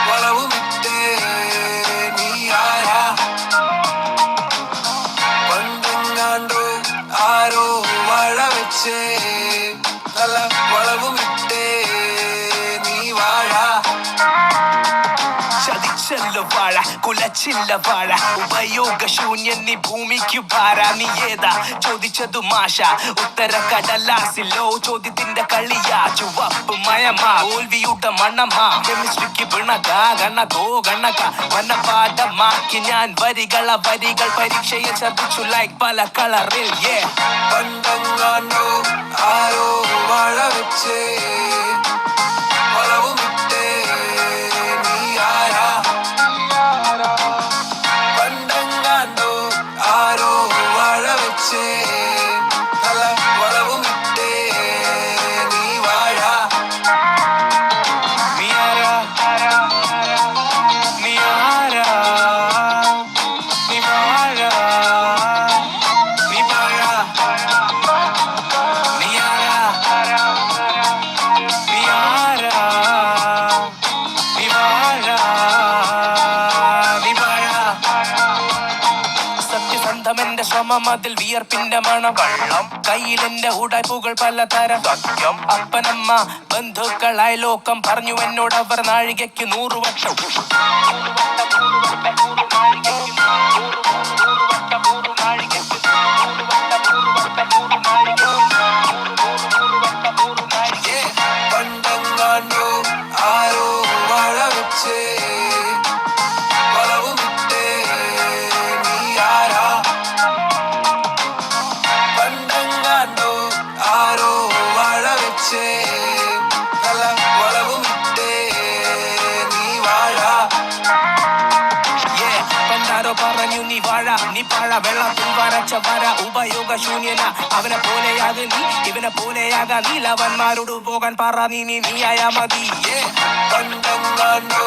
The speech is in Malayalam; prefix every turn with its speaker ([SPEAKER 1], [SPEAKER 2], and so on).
[SPEAKER 1] വളവുമിട്ടേ നീ ആരാ പണ്ടെങ്ങാണ്ടോ ആരോ വാഴ വെച്ചേ നല്ല വളവുമിട്ടേ നീ വാഴ ചതിച്ചല്ല വാഴ കുലച്ചില്ല വാഴ ഉപയോഗശൂന്യൻ നീ ഭൂമിക്കു ഭാര നീ ഏതാ ചോദിച്ചതു മാഷ ഉത്തര കടലാസിലോ ചോദ്യത്തിന്റെ കളിയാ ചുവപ്പ് മയമാ തോൽവിയുടെ മണമാ കെമിസ്ട്രിക്ക് പിണക ഗണകോ ഗണക വനപാഠമാക്കി ഞാൻ വരികൾ പരീക്ഷയെ ചതിച്ചു ലൈക്ക് പല കളറിൽ പണ്ടെങ്ങാണ്ടോ ആരോ വാഴ വെച്ചേ വളവുമിട്ടേ നീ ആരാ പണ്ടെങ്ങാണ്ടോ ആരോ വാഴ വെച്ചേ നല്ല വളവുമിട്ടേ നീ വാഴ നീ ആരാ നീ ആരാ നീ വാഴ നീ വാഴ നീ ആരാ നീ ആരാ നീ വാഴ നീ വാഴ സത്യസന്ധമെന്റെ ശ്രമം അതിൽ വിയർപ്പിന്റെ മണം കള്ളം കയ്യിലെന്റെ ഉടായ്പുകൾ പലതരം സത്യം അപ്പനമ്മ ബന്ധുക്കളായ ലോകം പറഞ്ഞു എന്നോട് അവർ നാഴികയ്ക്ക് 100 വർഷം പണ്ടെങ്ങാണ്ടോ ആരോ വാഴ വെച്ചേ വളവുമിട്ടേ നീ ആരാ പണ്ടെങ്ങാണ്ടോ ആരോ വാഴ വെച്ചേ നല്ല വളവുമിട്ടേ നീ വാഴ പണ്ടാരോ പറഞ്ഞു നീ വാഴ നീ പാഴ വെള്ളത്തിൽ വരച്ച വര ഉപയോഗശൂന്യന അവനെ പോലെയാക നീ ഇവനെ പോലെയാക നീലവന്മാരോട് പോകാൻ പറ നീ നീയായ മതി പണ്ടെങ്ങാണ്ടോ